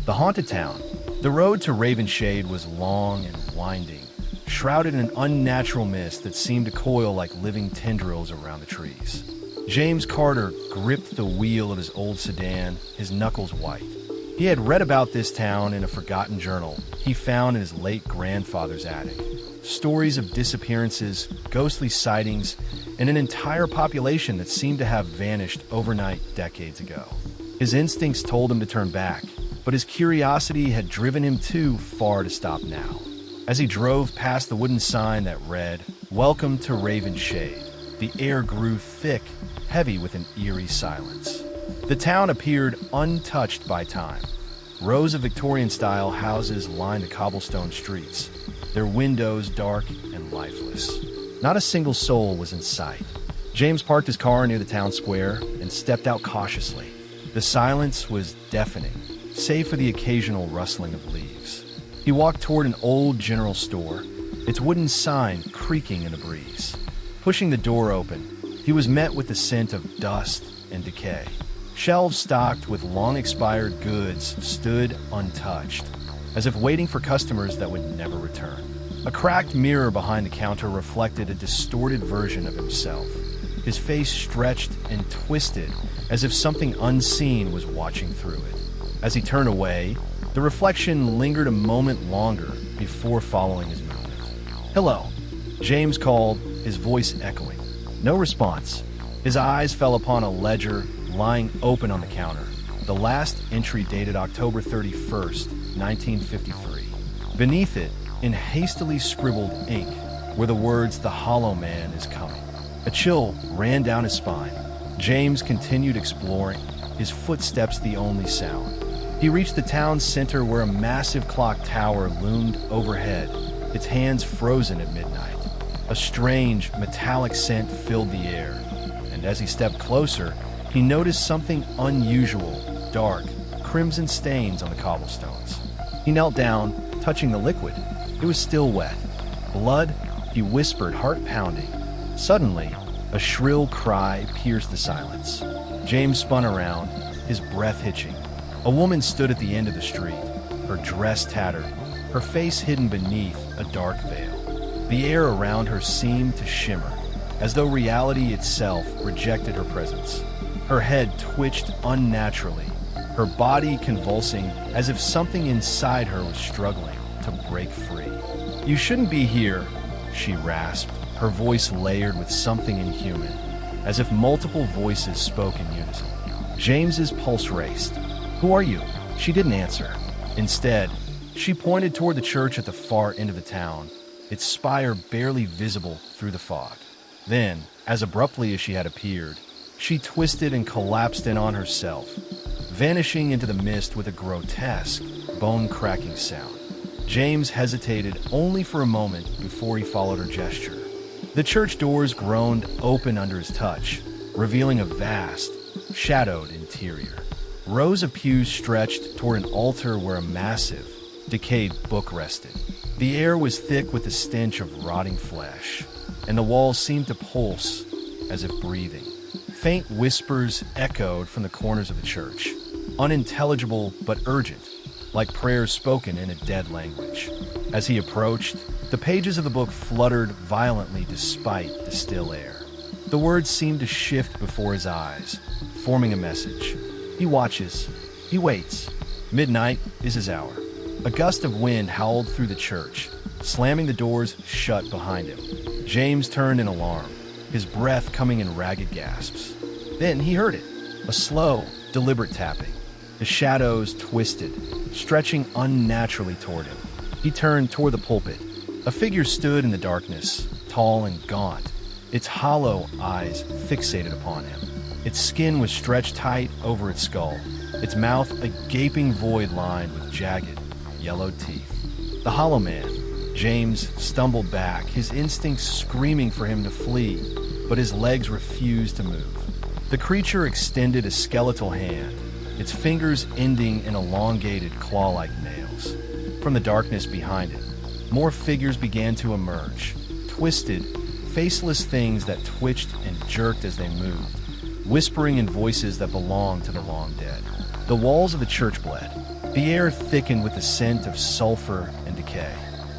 The haunted town. The road to Ravenshade was long and winding, shrouded in an unnatural mist that seemed to coil like living tendrils around the trees. James Carter gripped the wheel of his old sedan, his knuckles white. He had read about this town in a forgotten journal he found in his late grandfather's attic. Stories of disappearances, ghostly sightings, and an entire population that seemed to have vanished overnight decades ago. His instincts told him to turn back, but his curiosity had driven him too far to stop now. As he drove past the wooden sign that read, "Welcome to Ravenshade," the air grew thick, heavy with an eerie silence. The town appeared untouched by time. Rows of Victorian-style houses lined the cobblestone streets, their windows dark and lifeless. Not a single soul was in sight. James parked his car near the town square and stepped out cautiously. The silence was deafening, save for the occasional rustling of leaves. He walked toward an old general store, its wooden sign creaking in the breeze. Pushing the door open, he was met with the scent of dust and decay. Shelves stocked with long-expired goods stood untouched, as if waiting for customers that would never return. A cracked mirror behind the counter reflected a distorted version of himself. His face stretched and twisted as if something unseen was watching through it. As he turned away, the reflection lingered a moment longer before following his movement. "Hello," James called, his voice echoing. No response. His eyes fell upon a ledger lying open on the counter. The last entry dated October 31st, 1953. Beneath it, in hastily scribbled ink, were the words, "The Hollow Man is coming." A chill ran down his spine. James continued exploring, his footsteps the only sound. He reached the town center where a massive clock tower loomed overhead, its hands frozen at midnight. A strange, metallic scent filled the air, and as he stepped closer, he noticed something unusual, dark, crimson stains on the cobblestones. He knelt down, touching the liquid. It was still wet. "Blood?" he whispered, heart pounding. Suddenly, a shrill cry pierced the silence. James spun around, his breath hitching. A woman stood at the end of the street, her dress tattered, her face hidden beneath a dark veil. The air around her seemed to shimmer, as though reality itself rejected her presence. Her head twitched unnaturally, her body convulsing as if something inside her was struggling to break free. "You shouldn't be here," she rasped, her voice layered with something inhuman, as if multiple voices spoke in unison. James's pulse raced. "Who are you?" She didn't answer. Instead, she pointed toward the church at the far end of the town, its spire barely visible through the fog. Then, as abruptly as she had appeared, she twisted and collapsed in on herself, vanishing into the mist with a grotesque, bone-cracking sound. James hesitated only for a moment before he followed her gesture. The church doors groaned open under his touch, revealing a vast, shadowed interior. Rows of pews stretched toward an altar where a massive, decayed book rested. The air was thick with the stench of rotting flesh, and the walls seemed to pulse as if breathing. Faint whispers echoed from the corners of the church, unintelligible but urgent, like prayers spoken in a dead language. As he approached, the pages of the book fluttered violently despite the still air. The words seemed to shift before his eyes, forming a message. He watches. He waits. Midnight is his hour. A gust of wind howled through the church, slamming the doors shut behind him. James turned in alarm, his breath coming in ragged gasps. Then he heard it, a slow, deliberate tapping. The shadows twisted, stretching unnaturally toward him. He turned toward the pulpit. A figure stood in the darkness, tall and gaunt, its hollow eyes fixated upon him. Its skin was stretched tight over its skull, its mouth a gaping void lined with jagged, yellow teeth. The Hollow Man. James stumbled back, his instincts screaming for him to flee, but his legs refused to move. The creature extended a skeletal hand, its fingers ending in elongated claw-like nails. From the darkness behind it, more figures began to emerge, twisted, faceless things that twitched and jerked as they moved, whispering in voices that belonged to the long dead. The walls of the church bled, The air thickened with the scent of sulfur and decay.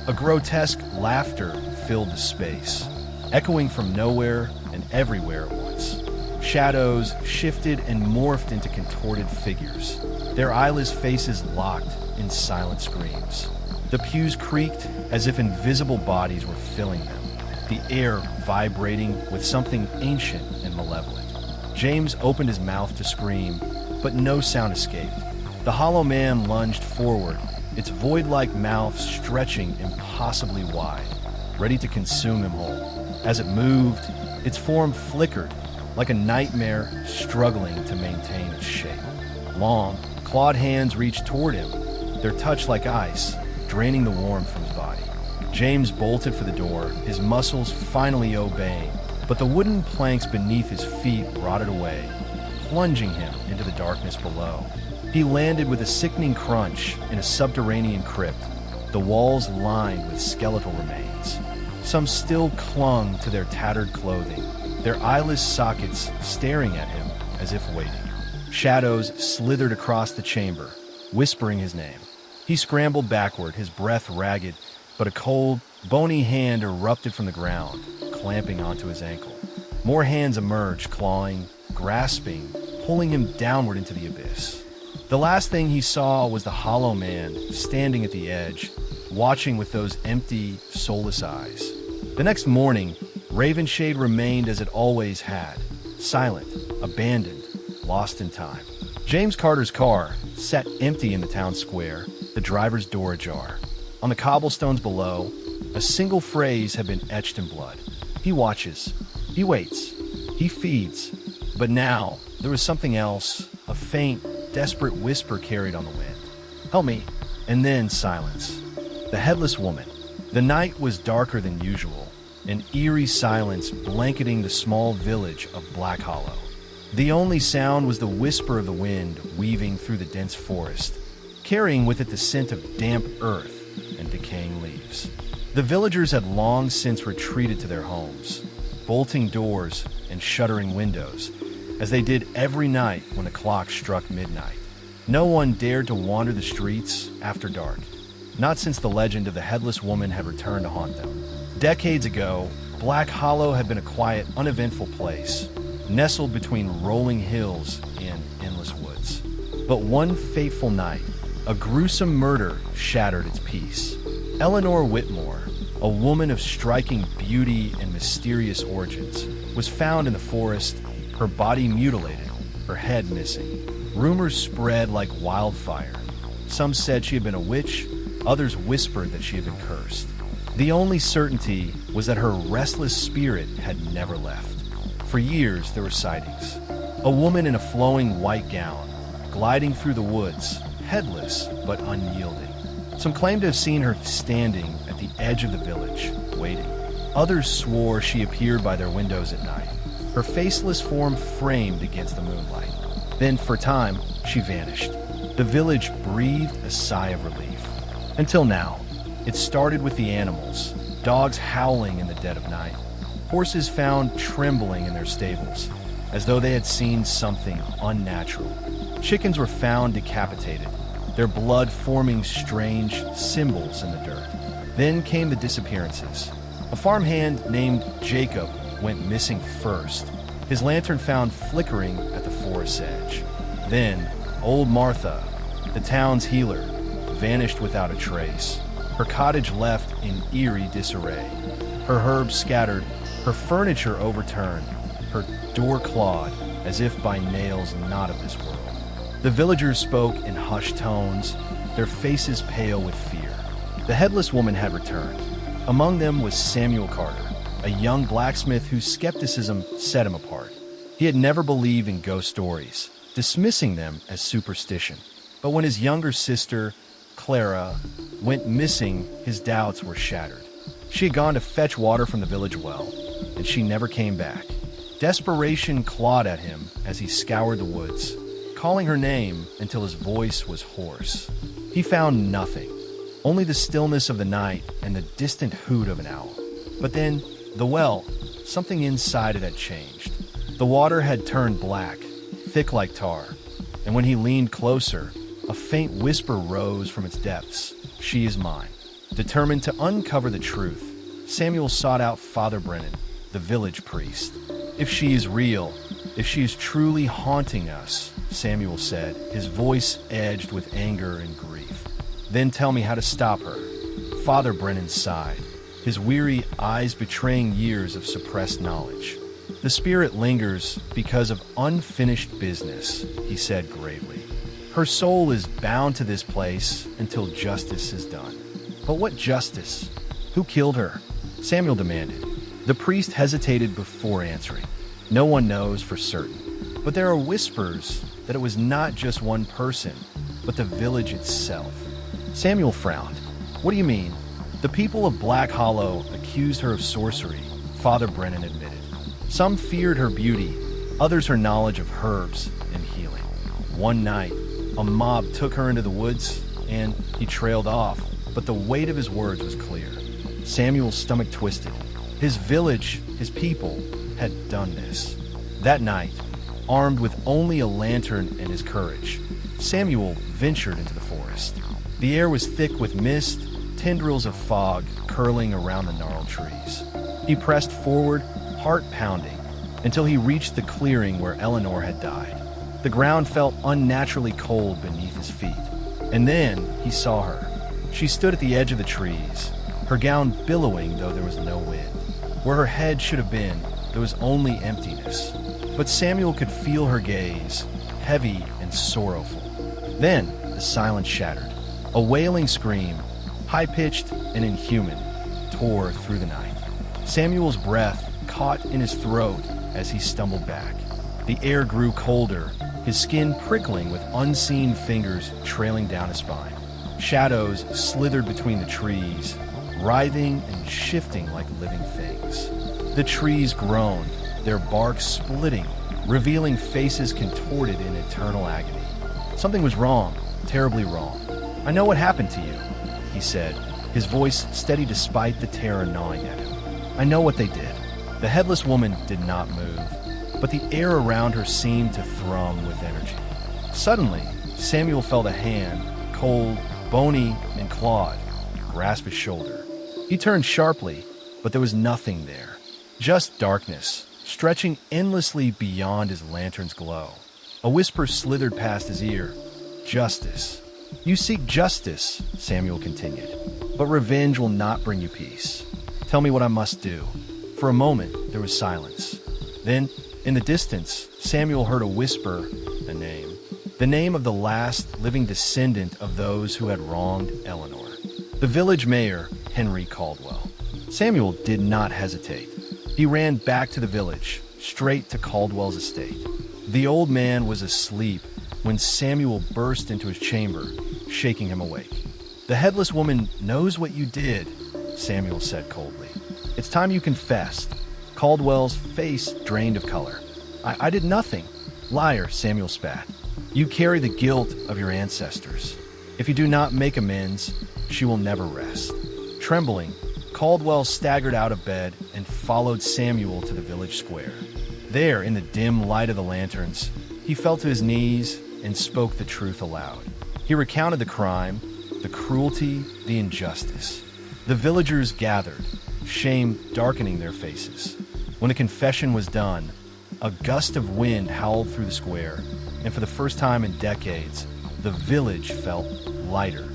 A grotesque laughter filled the space, echoing from nowhere and everywhere at once. Shadows shifted and morphed into contorted figures, their eyeless faces locked in silent screams. The pews creaked as if invisible bodies were filling them, the air vibrating with something ancient and malevolent. James opened his mouth to scream, but no sound escaped. The hollow man lunged forward, its void-like mouth stretching impossibly wide, ready to consume him whole. As it moved, its form flickered, like a nightmare struggling to maintain its shape. Long, clawed hands reached toward him, their touch like ice, draining the warmth from his body. James bolted for the door, his muscles finally obeying, but the wooden planks beneath his feet rotted away, plunging him into the darkness below. He landed with a sickening crunch in a subterranean crypt, the walls lined with skeletal remains. Some still clung to their tattered clothing, their eyeless sockets staring at him as if waiting. Shadows slithered across the chamber, whispering his name. He scrambled backward, his breath ragged, but a cold, bony hand erupted from the ground, clamping onto his ankle. More hands emerged, clawing, grasping, pulling him downward into the abyss. The last thing he saw was the hollow man standing at the edge, watching with those empty, soulless eyes. The next morning, Ravenshade remained as it always had, silent, abandoned, lost in time. James Carter's car sat empty in the town square, the driver's door ajar. On the cobblestones below, a single phrase had been etched in blood. He watches, he waits, he feeds. But now, there was something else, a faint, desperate whisper carried on the wind. "Help me." And then silence. The Headless Woman. The night was darker than usual, an eerie silence blanketing the small village of Black Hollow. The only sound was the whisper of the wind weaving through the dense forest, carrying with it the scent of damp earth and decaying leaves. The villagers had long since retreated to their homes, bolting doors and shuttering windows, as they did every night when the clock struck midnight. No one dared to wander the streets after dark, not since the legend of the Headless Woman had returned to haunt them. Decades ago, Black Hollow had been a quiet, uneventful place, nestled between rolling hills and endless woods. But one fateful night, a gruesome murder shattered its peace. Eleanor Whitmore, a woman of striking beauty and mysterious origins, was found in the forest, her body mutilated, her head missing. Rumors spread like wildfire. Some said she had been a witch, others whispered that she had been cursed. The only certainty was that her restless spirit had never left. For years, there were sightings. A woman in a flowing white gown, gliding through the woods, headless but unyielding. Some claimed to have seen her standing at the edge of the village, waiting. Others swore she appeared by their windows at night, her faceless form framed against the moonlight. Then, for a time, she vanished. The village breathed a sigh of relief. Until now. It started with the animals, dogs howling in the dead of night, horses found trembling in their stables, as though they had seen something unnatural. Chickens were found decapitated, their blood forming strange symbols in the dirt. Then came the disappearances. A farmhand named Jacob went missing first, his lantern found flickering at the forest's edge. Then, old Martha, the town's healer, vanished without a trace, her cottage left in eerie disarray, her herbs scattered, her furniture overturned, her door clawed as if by nails not of this world. The villagers spoke in hushed tones, their faces pale with fear. The Headless Woman had returned. Among them was Samuel Carter, a young blacksmith whose skepticism set him apart. He had never believed in ghost stories, dismissing them as superstition. But when his younger sister, Clara, went missing, his doubts were shattered. She had gone to fetch water from the village well, and she never came back. Desperation clawed at him as he scoured the woods, calling her name until his voice was hoarse. He found nothing, only the stillness of the night and the distant hoot of an owl. But then, the well, something inside it had changed. The water had turned black, thick like tar, and when he leaned closer, a a faint whisper rose from its depths. "She is mine." Determined to uncover the truth, Samuel sought out Father Brennan, the village priest. "If she is real, if she is truly haunting us," Samuel said, his voice edged with anger and grief, "then tell me how to stop her." Father Brennan sighed, his weary eyes betraying years of suppressed knowledge. "The spirit lingers because of unfinished business," he said gravely. "Her soul is bound to this place until justice is done." "But what justice? Who killed her?" Samuel demanded. The priest hesitated before answering. "No one knows for certain, but there are whispers that it was not just one person, but the village itself." Samuel frowned. "What do you mean?" "The people of Black Hollow accused her of sorcery," Father Brennan admitted. "Some feared her beauty, others her knowledge of herbs and healing. One night, a mob took her into the woods, and he trailed off, but the weight of his words was clear." Samuel's stomach twisted. His village, his people, had done this. That night, armed with only a lantern and his courage, Samuel ventured into the forest. The air was thick with mist, tendrils of fog curling around the gnarled trees. He pressed forward, heart pounding, until he reached the clearing where Eleanor had died. The ground felt unnaturally cold beneath his feet. And then he saw her. She stood at the edge of the trees, her gown billowing though there was no wind. Where her head should have been, there was only emptiness. But Samuel could feel her gaze, heavy and sorrowful. Then the silence shattered. A wailing scream, high-pitched and inhuman, tore through the night. Samuel's breath caught in his throat as he stumbled back. The air grew colder, his skin prickling with unseen fingers trailing down his spine. Shadows slithered between the trees, writhing and shifting like living things. The trees groaned, their bark splitting, revealing faces contorted in eternal agony. Something was wrong, terribly wrong. "I know what happened to you," he said, his voice steady despite the terror gnawing at him. "I know what they did." The Headless Woman did not move, but the air around her seemed to thrum with energy. Suddenly, Samuel felt a hand, cold, bony, and clawed, grasp his shoulder. He turned sharply, but there was nothing there. Just darkness, stretching endlessly beyond his lantern's glow. A whisper slithered past his ear. "Justice. You seek justice," Samuel continued, "but revenge will not bring you peace. Tell me what I must do." For a moment, there was silence. Then, in the distance, Samuel heard a whisper, a name. The name of the last living descendant of those who had wronged Eleanor. The village mayor, Henry Caldwell. Samuel did not hesitate. He ran back to the village, straight to Caldwell's estate. The old man was asleep when Samuel burst into his chamber, shaking him awake. "The Headless Woman knows what you did," Samuel said coldly. "It's time you confessed." Caldwell's face drained of color. I did nothing." "Liar," Samuel spat. "You carry the guilt of your ancestors. If you do not make amends, she will never rest." Trembling, Caldwell staggered out of bed and followed Samuel to the village square. There, in the dim light of the lanterns, he fell to his knees and spoke the truth aloud. He recounted the crime, the cruelty, the injustice. The villagers gathered, shame darkening their faces. When the confession was done, a gust of wind howled through the square, and for the first time in decades, the village felt lighter.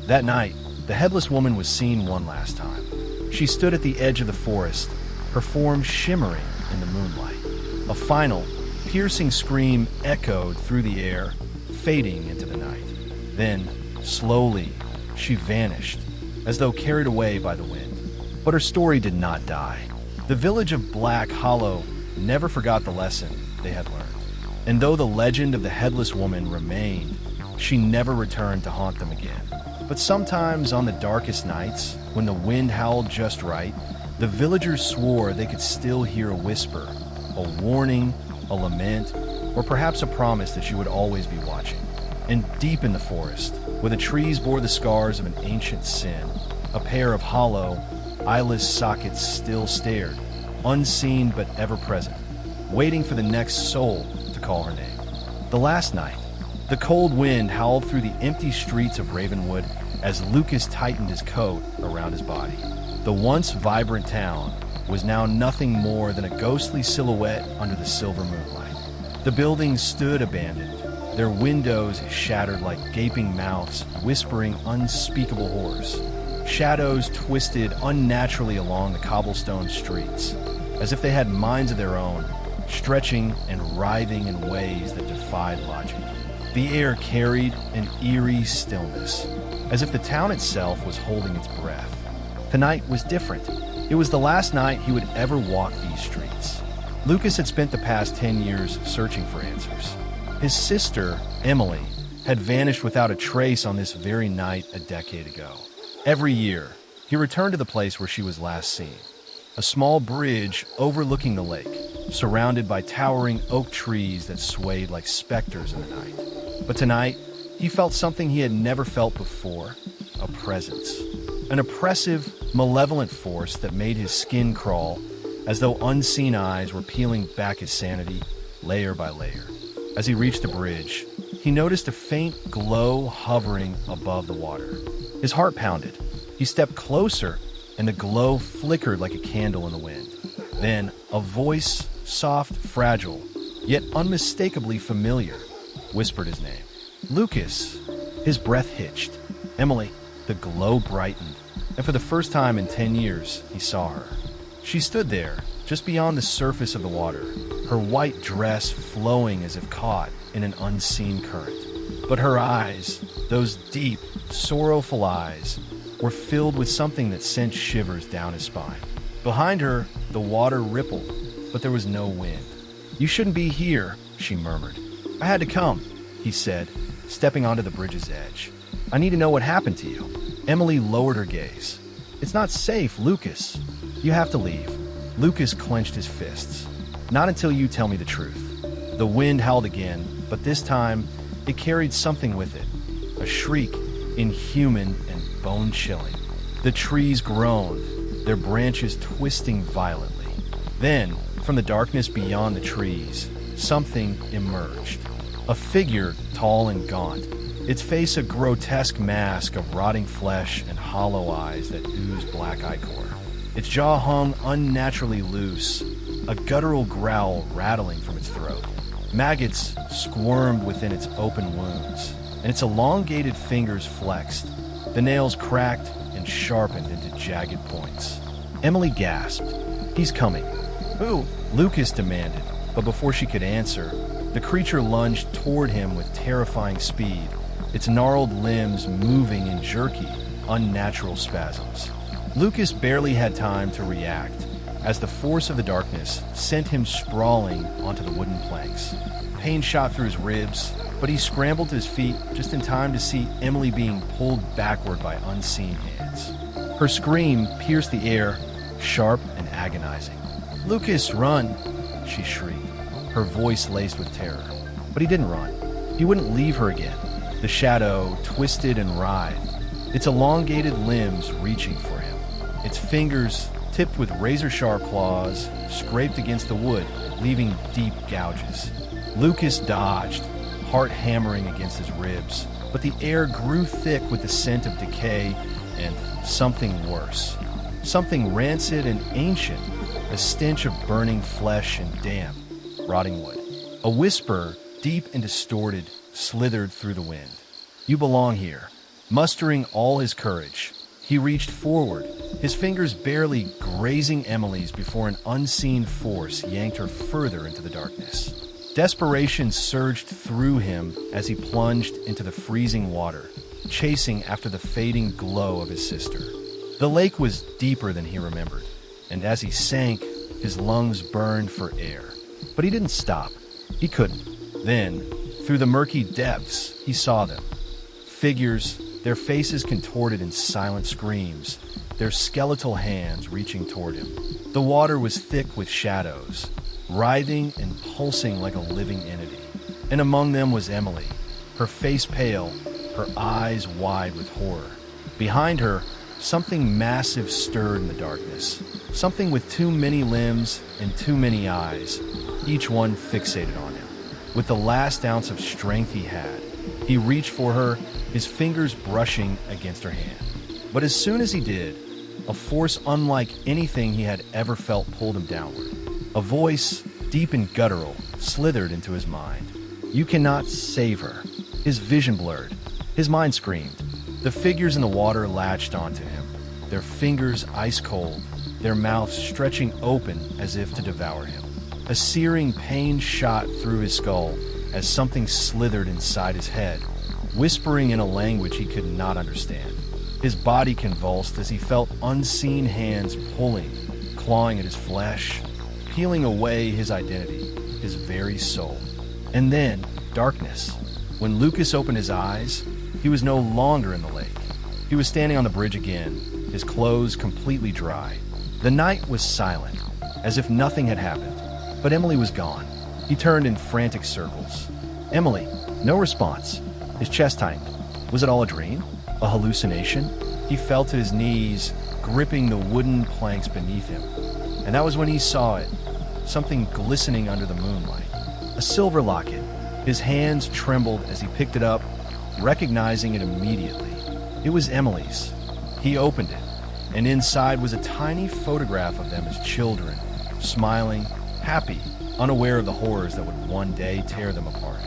That night, the Headless Woman was seen one last time. She stood at the edge of the forest, her form shimmering in the moonlight. A final, piercing scream echoed through the air, fading into the night. Then, slowly, she vanished, as though carried away by the wind. But her story did not die. The village of Black Hollow never forgot the lesson they had learned. And though the legend of the Headless Woman remained, she never returned to haunt them again. But sometimes on the darkest nights, when the wind howled just right, the villagers swore they could still hear a whisper, a warning, a lament, or perhaps a promise that she would always be watching. And deep in the forest, where the trees bore the scars of an ancient sin, a pair of hollow, eyeless sockets still stared, unseen but ever present, waiting for the next soul to call her name. The last night, The cold wind howled through the empty streets of Ravenwood as Lucas tightened his coat around his body. The once vibrant town was now nothing more than a ghostly silhouette under the silver moonlight. The buildings stood abandoned, their windows shattered like gaping mouths, whispering unspeakable horrors. Shadows twisted unnaturally along the cobblestone streets, as if they had minds of their own, stretching and writhing in ways that defied logic. The air carried an eerie stillness, as if the town itself was holding its breath. Tonight was different. It was the last night he would ever walk these streets. Lucas had spent the past 10 years searching for answers. His sister, Emily, had vanished without a trace on this very night a decade ago. Every year, he returned to the place where she was last seen, a small bridge overlooking the lake, surrounded by towering oak trees that swayed like specters in the night. But tonight, he felt something he had never felt before, a presence. An oppressive, malevolent force that made his skin crawl, as though unseen eyes were peeling back his sanity, layer by layer. As he reached the bridge, he noticed a faint glow hovering above the water. His heart pounded. He stepped closer, and the glow flickered like a candle in the wind. Then, a voice, soft, fragile, yet unmistakably familiar, whispered his name. Lucas. His breath hitched. Emily. The glow brightened, and for the first time in 10 years, he saw her. She stood there, just beyond the surface of the water, her white dress flowing as if caught in an unseen current. But her eyes, those deep, sorrowful eyes, were filled with something that sent shivers down his spine. Behind her, the water rippled, but there was no wind. "You shouldn't be here," she murmured. "I had to come," he said, stepping onto the bridge's edge. "I need to know what happened to you." Emily lowered her gaze. "It's not safe, Lucas. You have to leave." Lucas clenched his fists. "Not until you tell me the truth." The wind howled again, but this time it carried something with it. A shriek, inhuman and bone-chilling. The trees groaned, their branches twisting violently. Then, from the darkness beyond the trees, something emerged. A figure tall and gaunt, its face a grotesque mask of rotting flesh and hollow eyes that oozed black ichor. Its jaw hung unnaturally loose, a guttural growl rattling from its throat. Maggots squirmed within its open wounds, and its elongated fingers flexed. The nails cracked and sharpened into jagged points. Emily gasped. "He's coming." "Who?" Lucas demanded, but before she could answer, the creature lunged toward him with terrifying speed, its gnarled limbs moving in jerky, unnatural spasms. Lucas barely had time to react, as the force of the darkness sent him sprawling onto the wooden planks. Pain shot through his ribs, but he scrambled to his feet just in time to see Emily being pulled backward by unseen hands. Her scream pierced the air, sharp and agonizing. "Lucas, run!" she shrieked, her voice laced with terror. But he didn't run. He wouldn't leave her again. The shadow twisted and writhed, its elongated limbs reaching for him. Its fingers, tipped with razor-sharp claws, scraped against the wood, leaving deep gouges. Lucas dodged, heart hammering against his ribs, but the air grew thick with the scent of decay and something worse. Something rancid and ancient, a stench of burning flesh and damp, rotting wood. A whisper, deep and distorted, slithered through the wind. "You belong here." Mustering all his courage, he reached forward, his fingers barely grazing Emily's before an unseen force yanked her further into the darkness. Desperation surged through him as he plunged into the freezing water, chasing after the fading glow of his sister. The lake was deeper than he remembered, and as he sank, his lungs burned for air. But he didn't stop. He couldn't. Then, through the murky depths, he saw them. Figures, their faces contorted in silent screams, their skeletal hands reaching toward him. The water was thick with shadows, writhing and pulsing like a living entity. And among them was Emily, her face pale, her eyes wide with horror. Behind her, something massive stirred in the darkness, something with too many limbs and too many eyes, each one fixated on him. With the last ounce of strength he had, He reached for her, his fingers brushing against her hand. But as soon as he did, a force unlike anything he had ever felt pulled him downward. A voice, deep and guttural, slithered into his mind. "You cannot save her." His vision blurred. His mind screamed. The figures in the water latched onto him, their fingers ice cold, their mouths stretching open as if to devour him. A searing pain shot through his skull as something slithered inside his head, whispering in a language he could not understand. His body convulsed as he felt unseen hands pulling, clawing at his flesh, peeling away his identity, his very soul. And then, darkness. When Lucas opened his eyes, he was no longer in the lake. He was standing on the bridge again, his clothes completely dry. The night was silent, as if nothing had happened. But Emily was gone. He turned in frantic circles. Emily, no response. His chest tightened. Was it all a dream? A hallucination? He fell to his knees, gripping the wooden planks beneath him. And that was when he saw it, something glistening under the moonlight. A silver locket. His hands trembled as he picked it up, recognizing it immediately. It was Emily's. He opened it, and inside was a tiny photograph of them as children, smiling, happy, unaware of the horrors that would one day tear them apart.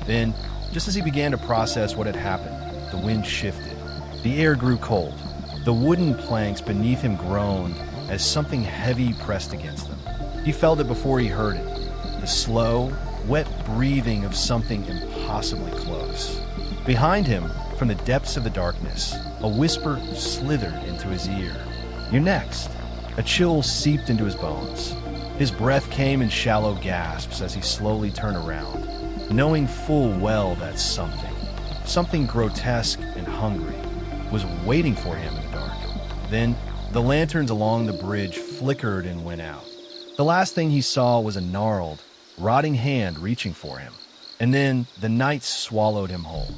Then, just as he began to process what had happened, the wind shifted. The air grew cold. The wooden planks beneath him groaned as something heavy pressed against them. He felt it before he heard it, the slow, wet breathing of something impossibly close. Behind him, from the depths of the darkness, a whisper slithered into his ear. "You're next." A chill seeped into his bones. His breath came in shallow gasps as he slowly turned around, knowing full well that something grotesque and hungry, was waiting for him in the dark. Then, the lanterns along the bridge flickered and went out. The last thing he saw was a gnarled, rotting hand reaching for him. And then the night swallowed him whole.